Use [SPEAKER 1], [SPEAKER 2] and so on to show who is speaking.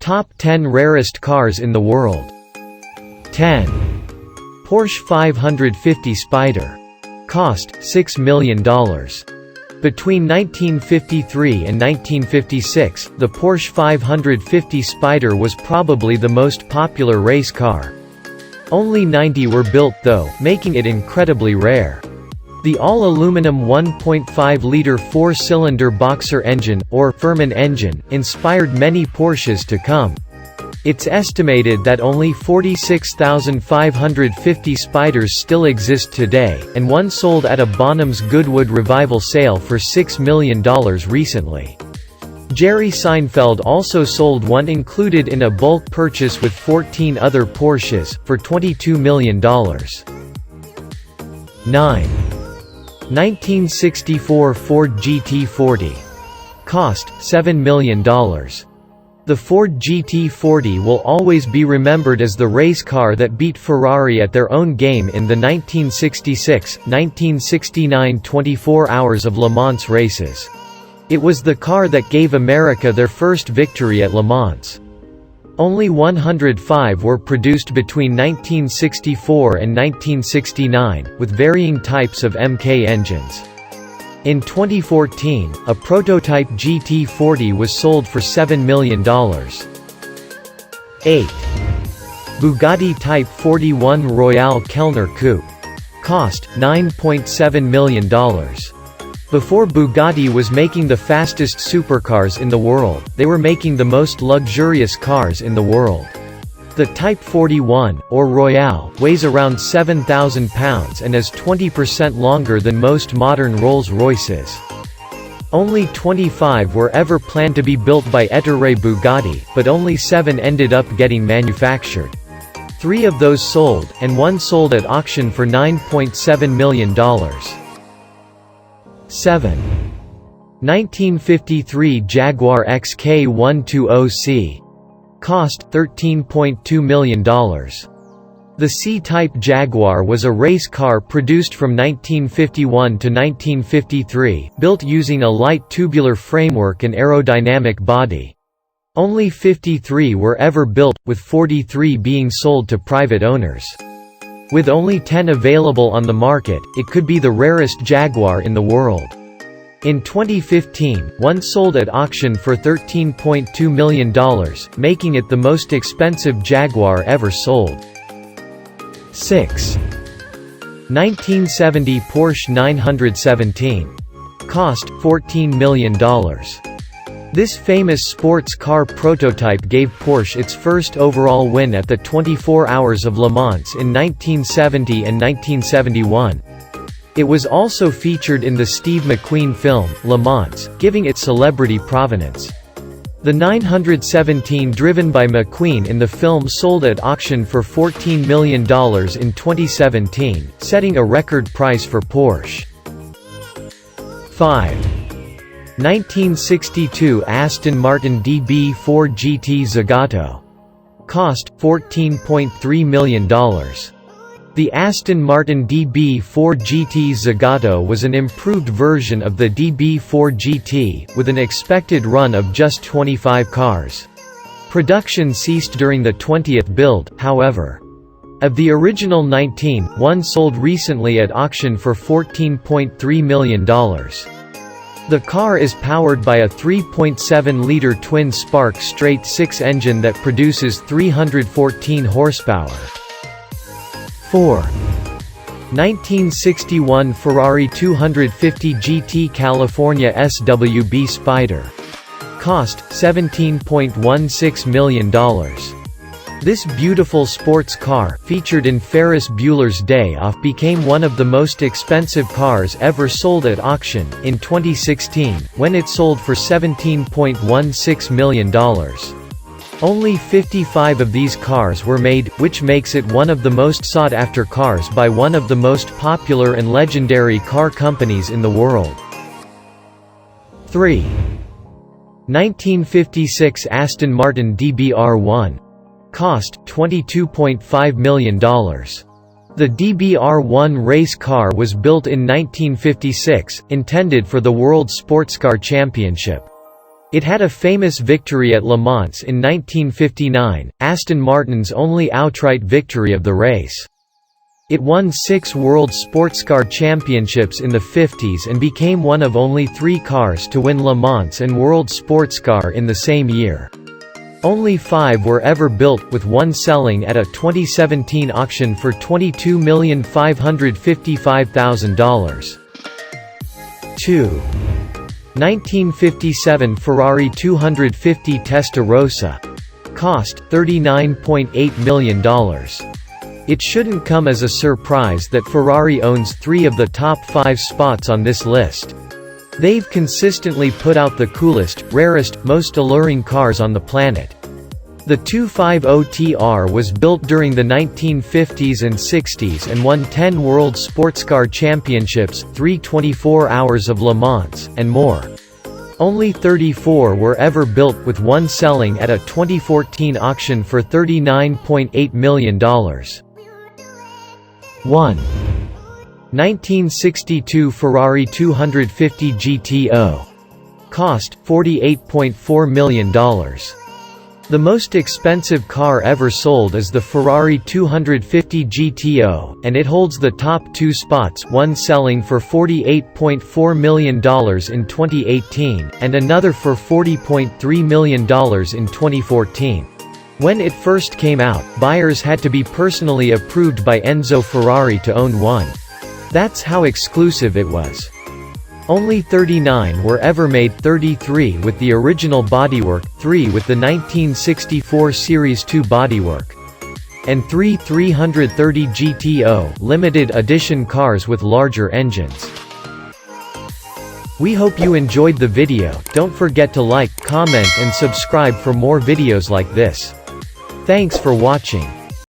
[SPEAKER 1] Top 10 rarest cars in the world. 10. Porsche 550 Spider. Cost, $6 million. Between 1953 and 1956, the Porsche 550 Spider was probably the most popular race car. Only 90 were built though, making it incredibly rare. The all-aluminum 1.5-liter four-cylinder boxer engine, or Furman engine, inspired many Porsches to come. It's estimated that only 46,550 Spiders still exist today, and one sold at a Bonham's Goodwood revival sale for $6 million recently. Jerry Seinfeld also sold one included in a bulk purchase with 14 other Porsches, for $22 million. 9. 1964 Ford GT40. Cost, $7 million. The Ford GT40 will always be remembered as the race car that beat Ferrari at their own game in the 1966–1969 24 Hours of Le Mans races. It was the car that gave America their first victory at Le Mans. Only 105 were produced between 1964 and 1969, with varying types of Mk engines. In 2014, a prototype GT40 was sold for $7 million. 8. Bugatti Type 41 Royale Kellner Coupe. Cost, $9.7 million. Before Bugatti was making the fastest supercars in the world, they were making the most luxurious cars in the world. The Type 41, or Royale, weighs around 7,000 pounds and is 20% longer than most modern Rolls-Royces. Only 25 were ever planned to be built by Ettore Bugatti, but only 7 ended up getting manufactured. 3 of those sold, and 1 sold at auction for $9.7 million. 7. 1953 Jaguar XK120C. Cost, $13.2 million. The C-Type Jaguar was a race car produced from 1951 to 1953, built using a light tubular framework and aerodynamic body. Only 53 were ever built, with 43 being sold to private owners. With only 10 available on the market, it could be the rarest Jaguar in the world. In 2015, one sold at auction for $13.2 million, making it the most expensive Jaguar ever sold. 6. 1970 Porsche 917. Cost, $14 million. This famous sports car prototype gave Porsche its first overall win at the 24 Hours of Le Mans in 1970 and 1971. It was also featured in the Steve McQueen film, Le Mans, giving it celebrity provenance. The 917 driven by McQueen in the film sold at auction for $14 million in 2017, setting a record price for Porsche. 5. 1962 Aston Martin DB4 GT Zagato. Cost, $14.3 million. The Aston Martin DB4 GT Zagato was an improved version of the DB4 GT, with an expected run of just 25 cars. Production ceased during the 20th build, however. Of the original 19, one sold recently at auction for $14.3 million. The car is powered by a 3.7-liter twin-spark straight-six engine that produces 314 horsepower. 4. 1961 Ferrari 250 GT California SWB Spider. Cost, $17.16 million. This beautiful sports car, featured in Ferris Bueller's Day Off, became one of the most expensive cars ever sold at auction, in 2016, when it sold for $17.16 million. Only 55 of these cars were made, which makes it one of the most sought-after cars by one of the most popular and legendary car companies in the world. 3. 1956 Aston Martin DBR1. Cost, $22.5 million. The DBR1 race car was built in 1956, intended for the World Sportscar Championship. It had a famous victory at Le Mans in 1959, Aston Martin's only outright victory of the race. It won 6 World Sportscar Championships in the 50s and became one of only 3 cars to win Le Mans and World Sportscar in the same year. Only 5 were ever built, with one selling at a 2017 auction for $22,555,000. 2. 1957 Ferrari 250 Testarossa. Cost, $39.8 million. It shouldn't come as a surprise that Ferrari owns 3 of the top 5 spots on this list. They've consistently put out the coolest, rarest, most alluring cars on the planet. The 250 TR was built during the 1950s and 60s and won 10 World Sportscar Championships, 3 24 Hours of Le Mans, and more. Only 34 were ever built, with one selling at a 2014 auction for $39.8 million. 1. 1962 Ferrari 250 GTO. Cost, $48.4 million. The most expensive car ever sold is the Ferrari 250 GTO, and it holds the top 2 spots, one selling for $48.4 million in 2018, and another for $40.3 million in 2014. When it first came out, buyers had to be personally approved by Enzo Ferrari to own one. That's how exclusive it was. Only 39 were ever made, 33 with the original bodywork, 3 with the 1964 Series 2 bodywork, and 3 330 GTO limited edition cars with larger engines. We hope you enjoyed the video. Don't forget to like, comment and subscribe for more videos like this. Thanks for watching.